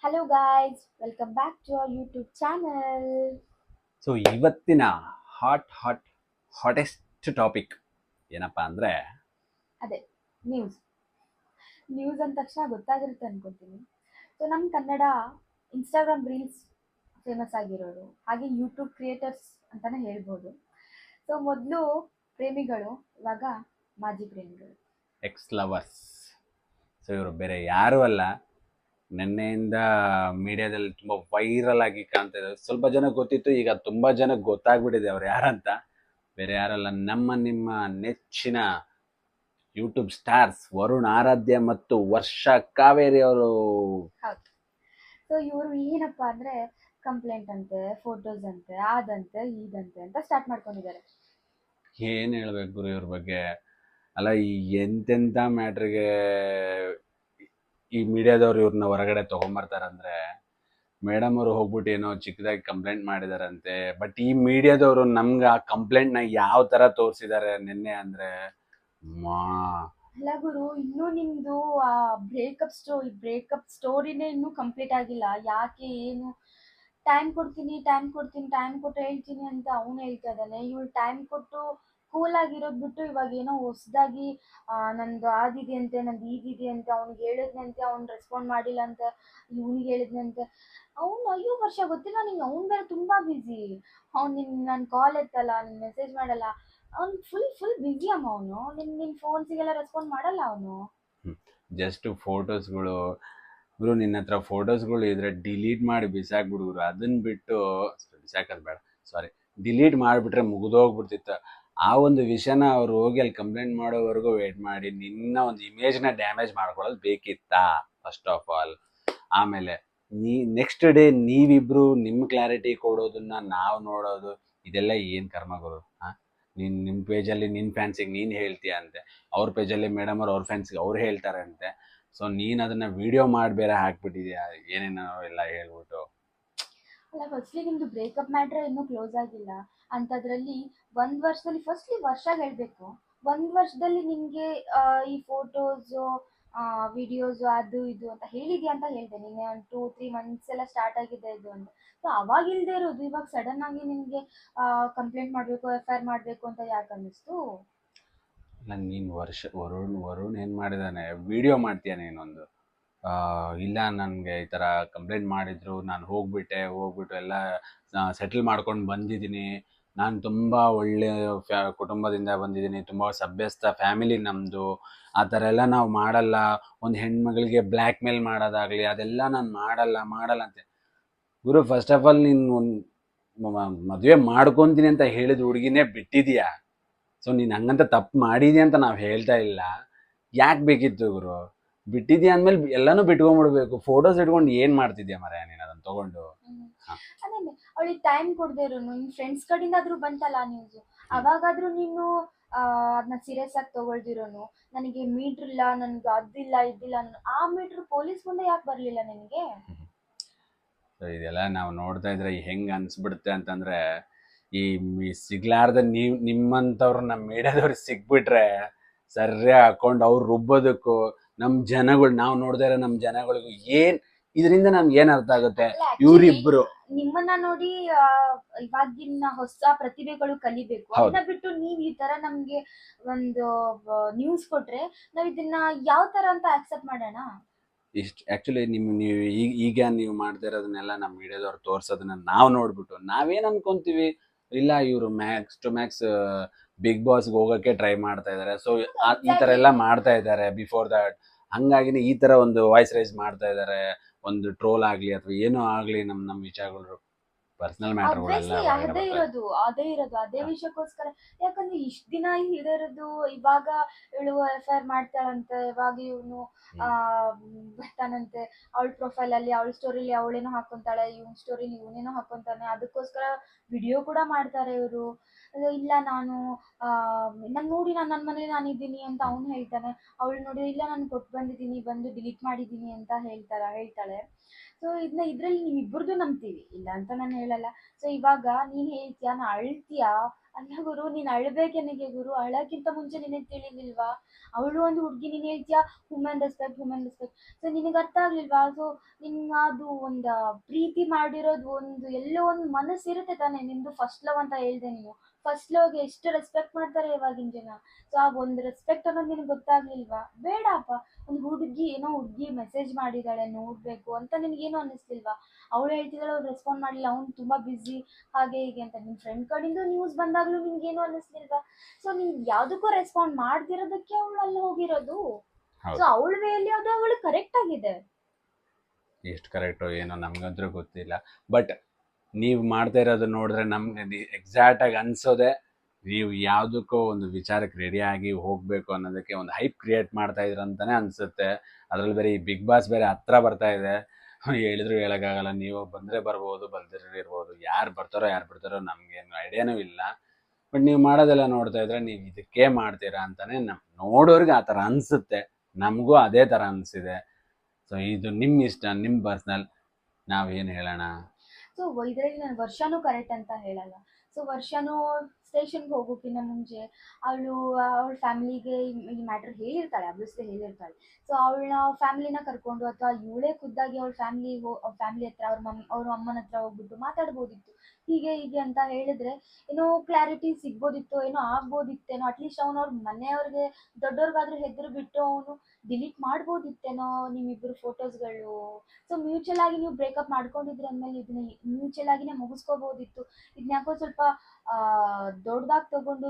Hello guys, welcome back to our YouTube channel. So ಇವತ್ತಿನ hottest topic ಏನಪ್ಪ ಅಂದರೆ ಅದೇ ನ್ಯೂಸ್ ನ್ಯೂಸ್ ಅಂದ ತಕ್ಷಣ ಗೊತ್ತಾಗಿರುತ್ತೆ ಅನ್ಕೊತೀನಿ. ಸೊ ನಮ್ಮ ಕನ್ನಡ ಇನ್ಸ್ಟಾಗ್ರಾಮ್ ರೀಲ್ಸ್ ಫೇಮಸ್ ಆಗಿರೋರು, ಹಾಗೆ ಯೂಟ್ಯೂಬ್ ಕ್ರಿಯೇಟರ್ಸ್ ಅಂತಾನೆ ಹೇಳ್ಬೋದು. ಸೊ ಮೊದಲು ಪ್ರೇಮಿಗಳು, ಇವಾಗ ಮಾಜಿ ಪ್ರೇಮಿಗಳು. X lovers. ಸೊ ಇವರು ಬೇರೆ ಯಾರೂ ಅಲ್ಲ, ನಿನ್ನೆಯಿಂದ ಮೀಡಿಯಾದಲ್ಲಿ ತುಂಬ ವೈರಲ್ ಆಗಿ ಕಾಣ್ತಾ ಇದ್ದಾರೆ. ಸ್ವಲ್ಪ ಜನಕ್ಕೆ ಗೊತ್ತಿತ್ತು, ಈಗ ತುಂಬ ಜನಕ್ಕೆ ಗೊತ್ತಾಗ್ಬಿಟ್ಟಿದೆ ಅವ್ರು ಯಾರಂತ. ಬೇರೆ ಯಾರಲ್ಲ, ನಿಮ್ಮ ನೆಚ್ಚಿನ ಯೂಟ್ಯೂಬ್ ಸ್ಟಾರ್ಸ್ ವರುಣ್ ಆರಾಧ್ಯ ಮತ್ತು ವರ್ಷ ಕಾವೇರಿ ಅವರು. ಹೌದು. ಸೊ ಇವರು ಏನಪ್ಪ ಅಂದರೆ ಕಂಪ್ಲೇಂಟ್ ಅಂತೆ, ಫೋಟೋಸ್ ಅಂತೆ, ಅದಂತೆ ಇದಂತೆ ಅಂತ ಸ್ಟಾರ್ಟ್ ಮಾಡ್ಕೊಂಡಿದ್ದಾರೆ. ಏನು ಹೇಳ್ಬೇಕು ಗುರು ಇವ್ರ ಬಗ್ಗೆ? ಅಲ್ಲ, ಈ ಎಂತೆಂಥ ಮ್ಯಾಟ್ರಿಗೆ ಈ ಮೀಡಿಯಾದವ್ರು ಇವ್ರನ್ನ ಹೊರಗಡೆ ತೊಗೊಂಬರ್ತಾರಂದ್ರೆ, ಮೇಡಮ್ ಅವರು ಹೋಗ್ಬಿಟ್ಟು ಏನೋ ಚಿಕ್ಕದಾಗಿ ಕಂಪ್ಲೇಂಟ್ ಮಾಡಿದಾರಂತೆ. ಬಟ್ ಈ ಮೀಡಿಯಾದವರು ನಮ್ಗೆ ಆ ಕಂಪ್ಲೇಂಟ್ನ ಯಾವ ಥರ ತೋರಿಸಿದ್ದಾರೆ ನಿನ್ನೆ ಅಂದರೆ, ಮಾ ಅಲ್ಲ ಗುರು, ಇನ್ನೂ ನಿಮ್ದು ಆ ಬ್ರೇಕಪ್ ಸ್ಟೋರಿನೇ ಇನ್ನೂ ಕಂಪ್ಲೀಟ್ ಆಗಿಲ್ಲ. ಯಾಕೆ, ಏನು? ಟೈಮ್ ಕೊಡ್ತೀನಿ, ಟೈಮ್ ಕೊಡ್ತೀನಿ, ಟೈಮ್ ಕೊಟ್ಟು ಹೇಳ್ತೀನಿ ಅಂತ ಅವನು ಹೇಳ್ತಾ ಇದ್ದಾನೆ. ಇವಳು ಟೈಮ್ ಕೊಟ್ಟು ಕೂಲ್ ಆಗಿರೋದು ಬಿಟ್ಟು ಇವಾಗ ಏನೋ ಹೊಸದಾಗಿ ನಂದು ಆದಿದೆಯಂತೆ, ನಂದು ಈದಿದೆಯಂತೆ, ಅವ್ನಿಗೆ ಹೇಳಿದ್ನಂತೆ, ಅವ್ನು ರೆಸ್ಪಾಂಡ್ ಮಾಡಿಲ್ಲ ಅಂತ ಇವ್ನಿಗೆ ಹೇಳಿದ್ನಂತೆ. ಅವ್ನು ಅಯ್ಯೋ ವರ್ಷ ಗೊತ್ತಿಲ್ಲ ನಿಂಗೆ, ಅವ್ನು ಬೇರೆ ತುಂಬ ಬ್ಯುಸಿ. ಅವ್ನು ನನ್ನ ಕಾಲ್ ಎತ್ತಲ್ಲ, ನಿನ್ನ ಮೆಸೇಜ್ ಮಾಡಲ್ಲ. ಅವ್ನು ಫುಲ್ ಬ್ಯುಸಿ ಅಮ್ಮ. ಅವನು ನಿನ್ನ ಫೋನ್ಸಿಗೆಲ್ಲ ರೆಸ್ಪಾಂಡ್ ಮಾಡಲ್ಲ ಅವನು. ಜಸ್ಟ್ ಫೋಟೋಸ್ಗಳು. ಗುರು, ನಿನ್ನ ಹತ್ರ ಫೋಟೋಸ್ಗಳು ಇದ್ರೆ ಡಿಲೀಟ್ ಮಾಡಿ ಬಿಸಾಕ್ಬಿಡುವರು. ಅದನ್ನ ಬಿಟ್ಟು ಬಿಸಾಕೋದು ಬೇಡ, ಸಾರಿ, ಡಿಲೀಟ್ ಮಾಡಿಬಿಟ್ರೆ ಮುಗಿದೋಗ್ಬಿಡ್ತಿತ್ತು. ಆ ಒಂದು ವಿಷಯನ ಅವ್ರು ಹೋಗಿ ಅಲ್ಲಿ ಕಂಪ್ಲೇಂಟ್ ಮಾಡೋವರೆಗೂ ವೇಟ್ ಮಾಡಿ ನಿನ್ನ ಒಂದು ಇಮೇಜ್ನ ಡ್ಯಾಮೇಜ್ ಮಾಡ್ಕೊಳ್ಳೋದು ಬೇಕಿತ್ತಾ ಫಸ್ಟ್ ಆಫ್ ಆಲ್? ಆಮೇಲೆ ನೆಕ್ಸ್ಟ್ ಡೇ ನೀವಿಬ್ರು ನಿಮ್ಮ ಕ್ಲಾರಿಟಿ ಕೊಡೋದನ್ನ ನಾವು ನೋಡೋದು, ಇದೆಲ್ಲ ಏನು ಕರ್ಮ ಗುರು? ಹಾಂ, ನಿಮ್ಮ ಪೇಜಲ್ಲಿ ನಿನ್ನ ಫ್ಯಾನ್ಸಿಗೆ ನೀನು ಹೇಳ್ತೀಯ ಅಂತೆ, ಅವ್ರ ಪೇಜಲ್ಲಿ ಮೇಡಮ್ ಅವ್ರ ಫ್ಯಾನ್ಸಿಗೆ ಅವ್ರು ಹೇಳ್ತಾರೆ ಅಂತೆ. ಸೊ ನೀನು ಅದನ್ನು ವಿಡಿಯೋ ಮಾಡಿ ಬೇರೆ ಹಾಕ್ಬಿಟ್ಟಿದ್ಯಾ, ಏನೇನೋ ಎಲ್ಲ ಹೇಳ್ಬಿಟ್ಟು. ಅಲ್ಲ, ಫಸ್ಟ್ಲಿ ನಿಮ್ದು ಬ್ರೇಕಪ್ ಮ್ಯಾಟ್ರೆ ಇನ್ನೂ ಕ್ಲೋಸ್ ಆಗಿಲ್ಲ ಅಂಥದ್ರಲ್ಲಿ ಒಂದು ವರ್ಷದಲ್ಲಿ ಫಸ್ಟ್ಲಿ ವರ್ಷ ಹೇಳಬೇಕು. ಒಂದು ವರ್ಷದಲ್ಲಿ ನಿಮಗೆ ಈ ಫೋಟೋಸು, ವಿಡಿಯೋಸು, ಅದು ಇದು ಅಂತ ಹೇಳಿದ್ಯಾ ಅಂತ ಹೇಳಿದೆ. ನಿನ್ನೆ ಒಂದು 2-3 ಮಂತ್ಸ್ ಎಲ್ಲ ಸ್ಟಾರ್ಟ್ ಆಗಿದೆ ಇದು ಅಂತ. ಸೊ ಅವಾಗ ಇಲ್ಲದೆ ಇರೋದು ಇವಾಗ ಸಡನ್ ಆಗಿ ನಿಮಗೆ ಕಂಪ್ಲೇಂಟ್ ಮಾಡಬೇಕು, FIR ಮಾಡಬೇಕು ಅಂತ ಯಾಕೆ ಅನ್ನಿಸ್ತು? ನಾನು ನೀನು ವರುಣ್ ಏನು ಮಾಡಿದ್ದಾನೆ, ವಿಡಿಯೋ ಮಾಡ್ತೀಯ ನೀನೊಂದು. ಇಲ್ಲ, ನನಗೆ ಈ ಥರ ಕಂಪ್ಲೇಂಟ್ ಮಾಡಿದ್ರು, ನಾನು ಹೋಗ್ಬಿಟ್ಟು ಎಲ್ಲ ಸೆಟಲ್ ಮಾಡ್ಕೊಂಡು ಬಂದಿದ್ದೀನಿ. ನಾನು ತುಂಬ ಒಳ್ಳೆಯ ಕುಟುಂಬದಿಂದ ಬಂದಿದ್ದೀನಿ, ತುಂಬ ಸಭ್ಯಸ್ಥ ಫ್ಯಾಮಿಲಿ ನಮ್ಮದು. ಆ ಥರ ಎಲ್ಲ ನಾವು ಮಾಡಲ್ಲ. ಒಂದು ಹೆಣ್ಮಗಳಿಗೆ ಬ್ಲ್ಯಾಕ್ ಮೇಲ್ ಮಾಡೋದಾಗಲಿ ಅದೆಲ್ಲ ನಾನು ಮಾಡಲ್ಲ ಅಂತೆ. ಗುರು, ಫಸ್ಟ್ ಆಫ್ ಆಲ್ ನೀನು ಒಂದು ಮದುವೆ ಮಾಡ್ಕೊತೀನಿ ಅಂತ ಹೇಳಿದ ಹುಡುಗಿನೇ ಬಿಟ್ಟಿದೀಯಾ. ಸೊ ನೀನು ಹಂಗಂತ ತಪ್ಪು ಮಾಡಿದ್ಯಾ ಅಂತ ನಾವು ಹೇಳ್ತಾ ಇಲ್ಲ. ಯಾಕೆ ಬೇಕಿತ್ತು ಗುರು? ಬಿಟ್ಟಿದ್ಯಾ ಅಂದಮೇಲೆ ಎಲ್ಲನೂ ಬಿಟ್ಕೊಂಡ್ಬಿಡ್ಬೇಕು. ಫೋಟೋಸ್ ಇಟ್ಕೊಂಡು ಏನು ಮಾಡ್ತಿದ್ಯಾ ಮರ ನೀನು ಅದನ್ನು ತೊಗೊಂಡು? ಹಾಂ, ಅದೇ ಅವಳಿಗೆ ಟೈಮ್ ಕೊಡದೇ ಇರೋನು, ನಿನ್ನ ಫ್ರೆಂಡ್ಸ್ ಕಡೆಯಿಂದ ಆದ್ರೂ ಬಂತಲ್ಲ ನ್ಯೂಸು, ಅವಾಗಾದ್ರೂ ನೀನು ಅದನ್ನ ಸೀರಿಯಸ್ ಆಗಿ ತಗೊಳ್ದಿರೋನು. ನನಗೆ ಮೀಟ್ರ್ ಇಲ್ಲ, ನನಗೆ ಅದಿಲ್ಲ ಇದಿಲ್ಲ ಆ ಮೀಟ್ರ್ ಪೊಲೀಸ್ ಮುಂದೆ ಯಾಕೆ ಬರಲಿಲ್ಲ ನಿನಗೆ? ಸೊ ಇದೆಲ್ಲ ನಾವು ನೋಡ್ತಾ ಇದ್ರೆ ಹೆಂಗೆ ಅನಿಸ್ಬಿಡುತ್ತೆ ಅಂತಂದರೆ, ಸಿಗ್ಲಾರ್ದ ನಿಮ್ಮಂಥವ್ರು ನಮ್ಮ ಮೀಡಿಯಾದವ್ರು ಸಿಕ್ಬಿಟ್ರೆ ಸರಿಯಾಗಿ ಹಾಕೊಂಡು ಅವ್ರು ರುಬ್ಬೋದಕ್ಕೂ ನಾವು ನೋಡ್ತಾ ಇರೋ ನಮ್ಮ ಜನಗಳಿಗೂ ಇದರಿಂದ ನಮ್ಗೆ ಏನು ಅರ್ಥ ಆಗುತ್ತೆ? ಇವರಿಬ್ಬರು ನಿಮ್ಮನ್ನ ನೋಡಿ ಇವಾಗಿನ ಹೊಸ ಪ್ರತಿಭೆಗಳು ಕಲಿಬೇಕು. ಅದನ್ನ ಬಿಟ್ಟು ನೀವ್ ಈ ತರ ನಮ್ಗೆ ಒಂದು ನ್ಯೂಸ್ ಕೊಟ್ರೆ ನಾವ್ ಇದನ್ನ ಯಾವ ತರ ಅಂತ ಆಕ್ಸೆಪ್ಟ್ ಮಾಡೋಣ? ಆ್ಯಕ್ಚುಲಿ ನೀವು ಈಗ ನೀವು ಮಾಡ್ತಾ ಇರೋದನ್ನೆಲ್ಲ ನಮ್ಮ ಮೀಡಿಯಾದವ್ರು ತೋರಿಸೋದನ್ನ ನಾವು ನೋಡ್ಬಿಟ್ಟು ನಾವೇನು ಅನ್ಕೊಂತೀವಿ, ಇಲ್ಲ ಇವರು ಮ್ಯಾಕ್ಸ್ ಟು ಮ್ಯಾಕ್ಸ್ ಬಿಗ್ ಬಾಸ್ಗೆ ಹೋಗೋಕ್ಕೆ ಟ್ರೈ ಮಾಡ್ತಾ ಇದ್ದಾರೆ. ಸೊ ಈ ಥರ ಎಲ್ಲ ಮಾಡ್ತಾ ಇದ್ದಾರೆ ಬಿಫೋರ್ ದಟ್. ಹಂಗಾಗಿನೇ ಈ ಥರ ಒಂದು ವಾಯ್ಸ್ ರೈಸ್ ಮಾಡ್ತಾ ಇದ್ದಾರೆ. ಒಂದು ಟ್ರೋಲ್ ಆಗಲಿ ಅಥವಾ ಏನೋ ಆಗಲಿ ನಮ್ಮ ವಿಚಾರಗಳು, ಪರ್ಸನಲ್ ಮ್ಯಾಟರ್ಗಳೆಲ್ಲ ಅದೇ ಇರೋದು ಅದೇ ವಿಷಯಕ್ಕೋಸ್ಕರ. ಯಾಕಂದ್ರೆ ಇಷ್ಟ ದಿನ ಇಲ್ಲದೆ ಇರೋದು ಇವಾಗ ಇವಳು FIR ಮಾಡ್ತಾಳಂತೆ, ಇವಾಗ ಇವನು ಬರ್ತಾನಂತೆ. ಅವಳ ಪ್ರೊಫೈಲ್ ಅಲ್ಲಿ, ಅವಳ ಸ್ಟೋರಿಲಿ ಅವಳೇನೋ ಹಾಕೊಂತಾಳೆ, ಇವನ್ ಸ್ಟೋರಿಲಿ ಇವನೇನೋ ಹಾಕೊಂತಾನೆ. ಅದಕ್ಕೋಸ್ಕರ ವಿಡಿಯೋ ಕೂಡ ಮಾಡ್ತಾರೆ ಇವರು. ಇಲ್ಲ ನಾನು ನೋಡಿ ನನ್ನ ಮನೇಲಿ ನಾನಿದ್ದೀನಿ ಅಂತ ಅವ್ನು ಹೇಳ್ತಾನೆ. ಅವಳು ನೋಡಿ ಇಲ್ಲ ನಾನು ಕೊಟ್ಟು ಬಂದಿದ್ದೀನಿ, ಬಂದು ಡಿಲೀಟ್ ಮಾಡಿದ್ದೀನಿ ಅಂತ ಹೇಳ್ತಾಳೆ. ಸೊ ಇದ್ರಲ್ಲಿ ನೀವಿಬ್ಬರದು ನಂಬ್ತೀವಿ, ಇಲ್ಲ ಅಂತ ನಾನು ಹೇಳಲ್ಲ. ಸೊ ಇವಾಗ ನೀನ್ ಹೇಳ್ತೀಯಾ ನಾ ಅಳ್ತೀಯಾ? ಅಲ್ಲ ಗುರು, ನೀನ್ ಅಳ್ಬೇಕೆನಗೆ ಗುರು? ಅಳಕ್ಕಿಂತ ಮುಂಚೆ ನಿನಗೆ ತಿಳಿಲಿಲ್ವಾ? ಅವಳು ಒಂದು ಹುಡುಗಿ, ನೀನ್ ಹೇಳ್ತೀಯಾ ಹ್ಯೂಮನ್ ರೆಸ್ಪೆಕ್ಟ್. ಸೊ ನಿನಗೆ ಅರ್ಥ ಆಗ್ಲಿಲ್ವಾ? ಸೊ ನಿನ್ನ ಅದು ಒಂದು ಪ್ರೀತಿ ಮಾಡಿರೋದು ಒಂದು ಎಲ್ಲೋ ಒಂದು ಮನಸ್ಸಿರುತ್ತೆ ತಾನೆ ನಿಂದು. ಫಸ್ಟ್ ಲವ್ ಅಂತ ಹೇಳ್ದೆ ನೀನು. ಫಸ್ಟ್ ಲವ್ಗೆ ಎಷ್ಟು ರೆಸ್ಪೆಕ್ಟ್ ಮಾಡ್ತಾರೆ ಇವಾಗಿನ ಜನ. ಸೊ ಆ ಒಂದು ರೆಸ್ಪೆಕ್ಟ್ ಅನ್ನೋದು ನಿನಗೆ ಗೊತ್ತಾಗ್ಲಿಲ್ವಾ? ಬೇಡಪ್ಪ. ಒಂದು ಹುಡುಗಿ ಮೆಸೇಜ್ ಮಾಡಿದಾಳೆ ನೋಡ್ಬೇಕು ಅಂತ ನಿನಗೇನು ಅನ್ನಿಸ್ಲಿಲ್ವಾ? ಅವಳು ಹೇಳ್ತಿದ್ದಾಳೆ ಅವ್ರು ರೆಸ್ಪಾಂಡ್ ಮಾಡಿಲ್ಲ, ಅವ್ನು ತುಂಬಾ ಬಿಸಿ, ಹಾಗೆ ಹೀಗೆ ಅಂತ. ನಿನ್ ಫ್ರೆಂಡ್ ಕಡೆಯಿಂದ ನ್ಯೂಸ್ ಬಂದಾಗ್ಲೂ ನಿನ್ಗೇನು ಅನ್ನಿಸ್ಲಿಲ್ವಾ? ಸೊ ನೀನ್ ಯಾವ್ದಕ್ಕೂ ರೆಸ್ಪಾಂಡ್ ಮಾಡ್ದಿರೋದಕ್ಕೆ ಅವಳು ಅಲ್ಲಿ ಹೋಗಿರೋದು. ಸೊ ಹೌದು, ಅವಳ ವೇಲಿ ಅದು ಅವಳು ಕರೆಕ್ಟ್ ಆಗಿದೆ. ಎಷ್ಟು ಕರೆಕ್ಟು ಏನೋ ನಮ್ಗಂತೂ ಗೊತ್ತಿಲ್ಲ. ಬಟ್ ನೀವು ಮಾಡ್ತಾ ಇರೋದು ನೋಡಿದ್ರೆ ನಮ್ಗೆ ಎಕ್ಸಾಕ್ಟಾಗಿ ಅನ್ಸೋದೆ ನೀವು ಯಾವುದಕ್ಕೋ ಒಂದು ವಿಚಾರಕ್ಕೆ ರೆಡಿಯಾಗಿ ಹೋಗಬೇಕು ಅನ್ನೋದಕ್ಕೆ ಒಂದು ಹೈಪ್ ಕ್ರಿಯೇಟ್ ಮಾಡ್ತಾ ಇದ್ರ ಅಂತಾನೆ ಅನ್ಸುತ್ತೆ. ಅದರಲ್ಲಿ ಬೇರೆ ಈ ಬಿಗ್ ಬಾಸ್ ಬೇರೆ ಹತ್ರ ಬರ್ತಾ ಇದೆ. ಹೇಳಿದ್ರು ಹೇಳೋಕ್ಕಾಗಲ್ಲ. ನೀವು ಬಂದರೆ ಬರ್ಬೋದು, ಬಲ್ದಿರೋ ಇರ್ಬೋದು. ಯಾರು ಬರ್ತಾರೋ ಯಾರು ಬಿಡ್ತಾರೋ ನಮಗೇನು ಐಡಿಯಾನೂ ಇಲ್ಲ. ಬಟ್ ನೀವು ಮಾಡೋದೆಲ್ಲ ನೋಡ್ತಾ ಇದ್ರೆ ನೀವು ಇದಕ್ಕೆ ಮಾಡ್ತೀರಾ ಅಂತಾನೆ ನೋಡೋರಿಗೆ ಆ ಥರ ಅನಿಸುತ್ತೆ. ನಮಗೂ ಅದೇ ಥರ ಅನಿಸಿದೆ. ಸೊ ಇದು ನಿಮ್ಮ ಇಷ್ಟ, ನಿಮ್ಮ ಪರ್ಸ್ನಲ್, ನಾವೇನು ಹೇಳೋಣ. ಸೊ ಇದರಲ್ಲಿ ನಾನು ವರ್ಷನೂ ಕರೆಕ್ಟ್ ಅಂತ ಹೇಳಲ್ಲ. ಸೊ ವರ್ಷನೂ ಸ್ಟೇಷನ್ಗೆ ಹೋಗೋಕ್ಕಿಂತ ಮುಂಚೆ ಅವಳ ಫ್ಯಾಮಿಲಿಗೆ ಈ ಮ್ಯಾಟ್ರ್ ಹೇಳಿರ್ತಾಳೆ, ಅಬ್ವಿಯಸ್ಲಿ ಹೇಳಿರ್ತಾಳೆ. ಸೊ ಅವಳ ಫ್ಯಾಮಿಲಿನ ಕರ್ಕೊಂಡು ಅಥವಾ ಇವಳೇ ಖುದ್ದಾಗಿ ಅವಳ ಫ್ಯಾಮಿಲಿ ಹತ್ರ ಅವ್ರ ಅಮ್ಮನ ಹತ್ರ ಹೋಗ್ಬಿಟ್ಟು ಮಾತಾಡ್ಬೋದಿತ್ತು. ಹೀಗೆ ಹೀಗೆ ಅಂತ ಹೇಳಿದ್ರೆ ಏನೋ ಕ್ಲಾರಿಟಿ ಸಿಗ್ಬೋದಿತ್ತು, ಏನೋ ಆಗ್ಬೋದಿತ್ತೇನೋ. ಅಟ್ಲೀಸ್ಟ್ ಅವ್ರ ಮನೆಯವ್ರಿಗೆ ದೊಡ್ಡವ್ರಿಗಾದ್ರೂ ಹೆದ್ರು ಬಿಟ್ಟು ಅವನು ಡಿಲೀಟ್ ಮಾಡ್ಬೋದಿತ್ತೇನೋ ನಿಮ್ಮಿಬ್ಬರು ಫೋಟೋಸ್ಗಳು. ಸೊ ಮ್ಯೂಚುವಲ್ ಆಗಿ ನೀವು ಬ್ರೇಕಪ್ ಮಾಡ್ಕೊಂಡಿದ್ರಿ ಅಂದಮೇಲೆ ಇದನ್ನ ಮ್ಯೂಚುವಲ್ ಆಗಿನೇ ಮುಗಿಸ್ಕೋಬೋದಿತ್ತು. ಇದನ್ನ ಯಾಕೋ ಸ್ವಲ್ಪ ದೊಡ್ಡದಾಗಿ ತಗೊಂಡು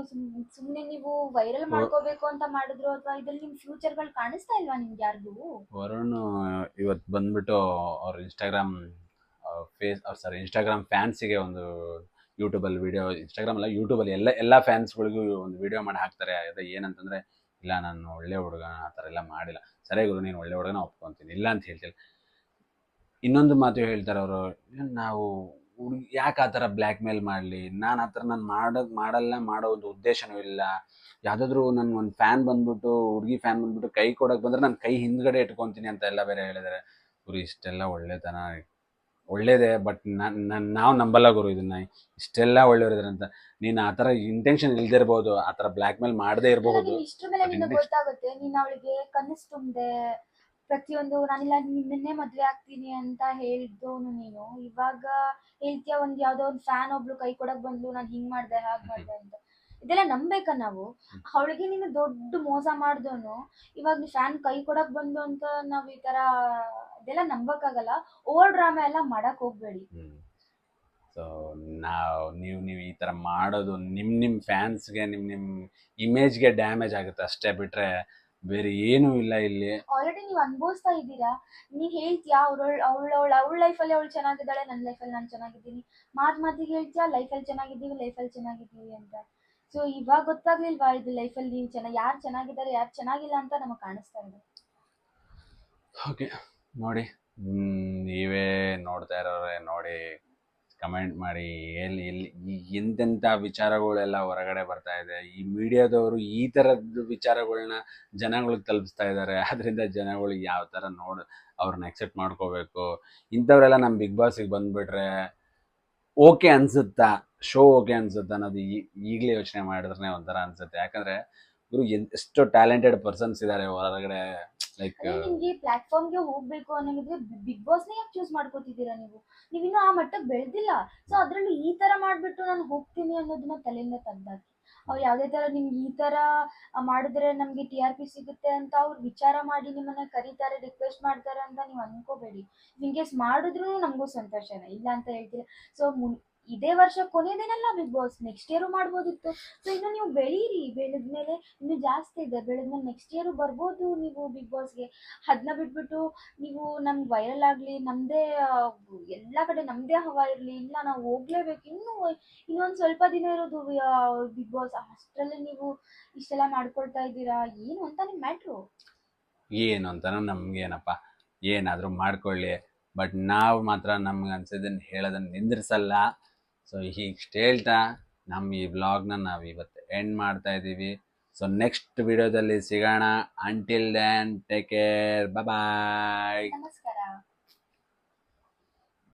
ಸುಮ್ಮನೆ ನೀವು ವೈರಲ್ ಮಾಡ್ಕೋಬೇಕು ಅಂತ ಮಾಡಿದ್ರು, ಅಥವಾ ಇದ್ರಲ್ಲಿ ನಿಮ್ ಫ್ಯೂಚರ್ಗಳು ಕಾಣಿಸ್ತಾ ಇಲ್ವಾ ನಿಮ್ಗೆ ಯಾರಿಗೂ? ವರುಣ್ ಇವತ್ತು ಬಂದ್ಬಿಟ್ಟು ಅವ್ರ ಇನ್ಸ್ಟಾಗ್ರಾಮ್ ಫ್ಯಾನ್ಸಿಗೆ ಒಂದು ಯೂಟ್ಯೂಬಲ್ಲಿ ವಿಡಿಯೋ, ಇನ್ಸ್ಟಾಗ್ರಾಮ್ ಅಲ್ಲ ಯೂಟ್ಯೂಬಲ್ಲಿ ಎಲ್ಲ ಫ್ಯಾನ್ಸ್ಗಳಿಗೂ ಒಂದು ವಿಡಿಯೋ ಮಾಡಿ ಹಾಕ್ತಾರೆ. ಅದೇ ಏನಂತಂದರೆ, ಇಲ್ಲ ನಾನು ಒಳ್ಳೆ ಹುಡುಗ ಆ ಥರ ಎಲ್ಲ ಮಾಡಿಲ್ಲ. ಸರಿ ಗುರು, ನೀನು ಒಳ್ಳೆ ಹುಡುಗನ ಒಪ್ಕೊತೀನಿ, ಇಲ್ಲ ಅಂತ ಹೇಳ್ತಿಲ್ಲ. ಇನ್ನೊಂದು ಮಾತು ಹೇಳ್ತಾರೆ ಅವರು, ನಾವು ಯಾಕೆ ಆ ಥರ ಬ್ಲ್ಯಾಕ್ ಮೇಲ್ ಮಾಡಲಿ, ನಾನು ಆ ಥರ ನಾನು ಮಾಡಲ್ಲ, ಮಾಡೋ ಒಂದು ಉದ್ದೇಶನೂ ಇಲ್ಲ. ಯಾವುದಾದ್ರೂ ನನ್ನ ಒಂದು ಹುಡುಗಿ ಫ್ಯಾನ್ ಬಂದ್ಬಿಟ್ಟು ಕೈ ಕೊಡೋಕೆ ಬಂದರೆ ನಾನು ಕೈ ಹಿಂದ್ಗಡೆ ಇಟ್ಕೊತೀನಿ ಅಂತ ಎಲ್ಲ ಬೇರೆ ಹೇಳಿದ್ದಾರೆ. ಗುರು ಇಷ್ಟೆಲ್ಲ ಒಳ್ಳೆತನ ಒಳ್ಳೇದೇ, ಬಟ್ ನಾವು ನಂಬಲ್ಲ ಗುರು ಇದನ್ನ. ಇಷ್ಟೆಲ್ಲ ಒಳ್ಳೆಯವರಿದ್ದಾರೆ ಅಂತ. ನೀನು ಆ ಥರ ಇಂಟೆನ್ಷನ್ ಇಲ್ದಿರ್ಬೋದು, ಆ ಥರ ಬ್ಲ್ಯಾಕ್ ಮೇಲ್ ಮಾಡದೇ ಇರಬಹುದು. ಇಷ್ಟ್ರ ಮೇಲೆ ನಿನಗೆ ಗೊತ್ತಾಗುತ್ತೆ. ನೀನು ಅವಳಿಗೆ ಕನಸು ತುಂಬಿದೆ, ಪ್ರತಿಯೊಂದು ನಾನಿಲ್ಲ ನಿನ್ನೆ ಮದ್ವೆ ಆಗ್ತೀನಿ ಅಂತ ಹೇಳಿದ್ದವನು ನೀನು. ಇವಾಗ ಹೇಳ್ತೀಯ ಒಂದ್ ಯಾವ್ದೋ ಒಂದು ಫ್ಯಾನ್ ಒಬ್ಳು ಕೈ ಕೊಡಕ್ ಬಂದ್ಲು, ನಾನು ಹಿಂಗ್ ಮಾಡ್ದೆ ಹಾಗ್ ಮಾಡ್ದೆ ಅಂತ. ಇದೆಲ್ಲ ನಂಬೇಕಾ ನಾವು? ಅವಳಿಗೆ ನೀನು ದೊಡ್ಡ ಮೋಸ ಮಾಡ್ದವನು, ಇವಾಗ ನೀ ಫ್ಯಾನ್ ಕೈ ಕೊಡಕ್ ಬಂದು ಅಂತ ನಾವ್ ಈ ತರ ಇದೆಲ್ಲ ನಂಬಕ್ಕಾಗಲ್ಲ. ಓವರ್ ಡ್ರಾಮಾ ಎಲ್ಲ ಮಾಡಕ್ ಹೋಗ್ಬೇಡಿ. ಸೊ ನೀವು ಈ ಥರ ಮಾಡೋದು ನಿಮ್ಮ ಫ್ಯಾನ್ಸ್ಗೆ ನಿಮ್ಮ ಇಮೇಜ್ಗೆ ಡ್ಯಾಮೇಜ್ ಆಗುತ್ತೆ ಅಷ್ಟೇ, ಬಿಟ್ರೆ ಬೇರೆ ಏನೂ ಇಲ್ಲ ಇಲ್ಲಿ. ಆಲ್ರೆಡಿ ನೀವು ಅನುಭವಿಸ್ತಾ ಇದ್ದೀರಾ. ನೀನ್ ಹೇಳ್ತೀಯಾ ಅವಳ ಲೈಫಲ್ಲಿ ಅವಳು ಚೆನ್ನಾಗಿದ್ದಾಳೆ, ನನ್ನ ಲೈಫಲ್ಲಿ ನಾನು ಚೆನ್ನಾಗಿದ್ದೀನಿ. ಮಾತಿಗೆ ಹೇಳ್ತೀಯಾ ಲೈಫಲ್ಲಿ ಚೆನ್ನಾಗಿದ್ದೀವಿ ಅಂತ. ಸೊ ಇವಾಗ ಗೊತ್ತಾಗ್ಲಿಲ್ವಾ ಇದು ಲೈಫಲ್ಲಿ ನೀವು ಯಾರು ಚೆನ್ನಾಗಿದ್ದಾರೆ ಯಾರು ಚೆನ್ನಾಗಿಲ್ಲ ಅಂತ ನಮಗೆ ಕಾಣಿಸ್ತಾ ಇದೆ. ಓಕೆ, ನೋಡಿ, ನೀವೇ ನೋಡ್ತಾ ಇರೋರೆ ನೋಡಿ, ಕಮೆಂಟ್ ಮಾಡಿ. ಎಲ್ಲಿ ಎಂತೆಂಥ ವಿಚಾರಗಳೆಲ್ಲ ಹೊರಗಡೆ ಬರ್ತಾ ಇದೆ. ಈ ಮೀಡಿಯಾದವರು ಈ ಥರದ್ದು ವಿಚಾರಗಳನ್ನ ಜನಗಳಿಗೆ ತಲುಪಿಸ್ತಾ ಇದ್ದಾರೆ. ಅದರಿಂದ ಜನಗಳು ಯಾವ ಥರ ಅವ್ರನ್ನ ಎಕ್ಸೆಪ್ಟ್ ಮಾಡ್ಕೋಬೇಕು. ಇಂಥವರೆಲ್ಲ ನಮ್ಮ ಬಿಗ್ ಬಾಸಿಗೆ ಬಂದುಬಿಟ್ರೆ ಓಕೆ ಅನಿಸುತ್ತಾ, ಶೋ ಓಕೆ ಅನಿಸುತ್ತಾ ಅನ್ನೋದು ಈಗಲೇ ಯೋಚನೆ ಮಾಡಿದ್ರೆ ಒಂಥರ ಅನಿಸುತ್ತೆ. ಯಾಕಂದರೆ ಇವರು ಎಷ್ಟೋ ಟ್ಯಾಲೆಂಟೆಡ್ ಪರ್ಸನ್ಸ್ ಇದ್ದಾರೆ ಹೊರಗಡೆ. ಲೈಕ್ ನಿಮ್ಗೆ ಪ್ಲಾಟ್ಫಾರ್ಮ್ಗೆ ಹೋಗ್ಬೇಕು ಅನ್ನೋದಿದ್ರೆ ಬಿಗ್ ಬಾಸ್ನೇ ಯಾಕೆ ಚೂಸ್ ಮಾಡ್ಕೋತಿದ್ದೀರಾ ನೀವು? ನೀವಿನ್ನೂ ಆ ಮಟ್ಟಕ್ಕೆ ಬೆಳೆದಿಲ್ಲ. ಸೊ ಅದರಲ್ಲಿ ಈ ತರ ಮಾಡ್ಬಿಟ್ಟು ನಾನು ಹೋಗ್ತೀನಿ ಅನ್ನೋದನ್ನ ತಲೆಯಿಂದ ತೆಗ್ದಾಕಿ. ಅವ್ರು ಯಾವುದೇ ತರ ನಿಮ್ಗೆ ಈ ತರ ಮಾಡಿದ್ರೆ ನಮ್ಗೆ TRP ಸಿಗುತ್ತೆ ಅಂತ ಅವ್ರು ವಿಚಾರ ಮಾಡಿ ನಿಮ್ಮನ್ನ ಕರೀತಾರೆ, ರಿಕ್ವೆಸ್ಟ್ ಮಾಡ್ತಾರೆ ಅಂತ ನೀವು ಅನ್ಕೋಬೇಡಿ. ಇನ್ ಕೇಸ್ ಮಾಡಿದ್ರು ನಮಗೂ ಸಂತೋಷನೇ, ಇಲ್ಲ ಅಂತ ಹೇಳ್ತಿಲ್ಲ. ಸೊ ಇದೇ ವರ್ಷ ಕೊನೆಯದೇನಲ್ಲ ಬಿಗ್ ಬಾಸ್, ನೆಕ್ಸ್ಟ್ ಇಯರು ಮಾಡ್ಬೋದಿತ್ತು. ಸೊ ಇನ್ನು ನೀವು ಬೆಳೀರಿ, ಬೆಳೆದ್ಮೇಲೆ ಇನ್ನು ಜಾಸ್ತಿ ಇದೆ, ಬೆಳೆದ್ಮೇಲೆ ನೆಕ್ಸ್ಟ್ ಇಯರು ಬರ್ಬೋದು ನೀವು ಬಿಗ್ ಬಾಸ್ಗೆ. ಅದನ್ನ ಬಿಟ್ಬಿಟ್ಟು ನೀವು ನಮ್ಗೆ ವೈರಲ್ ಆಗಲಿ, ನಮ್ಮದೇ ಎಲ್ಲ ಕಡೆ ನಮ್ಮದೇ ಹವಾ ಇರಲಿ, ಇಲ್ಲ ನಾವು ಹೋಗ್ಲೇಬೇಕು, ಇನ್ನೊಂದು ಸ್ವಲ್ಪ ದಿನ ಇರೋದು ಬಿಗ್ ಬಾಸ್, ಅಷ್ಟರಲ್ಲೇ ನೀವು ಇಷ್ಟೆಲ್ಲ ಮಾಡ್ಕೊಳ್ತಾ ಇದ್ದೀರಾ, ಏನು ಅಂತ ನಿಮ್ಮ ಮ್ಯಾಟ್ರು? ಏನು ಅಂತಾನು ನಮಗೇನಪ್ಪ, ಏನಾದರೂ ಮಾಡ್ಕೊಳ್ಳಿ, ಬಟ್ ನಾವು ಮಾತ್ರ ನಮ್ಗೆ ಅನ್ಸಿದ್ದನ್ನು ಹೇಳೋದನ್ನು ನಿಂದಿರಿಸಲ್ಲ. ಸೊ ಇಷ್ಟು ಹೇಳ್ತಾ ನಮ್ಮ ಈ ವ್ಲಾಗ್ನ ನಾವು ಇವತ್ತು ಎಂಡ್ ಮಾಡ್ತಾ ಇದ್ದೀವಿ. ಸೊ ನೆಕ್ಸ್ಟ್ ವಿಡಿಯೋದಲ್ಲಿ ಸಿಗೋಣ. ಅಂಟಿಲ್ ದೆನ್ ಟೇಕ್ ಕೇರ್, ಬಾಯ್. ನಮಸ್ಕಾರ.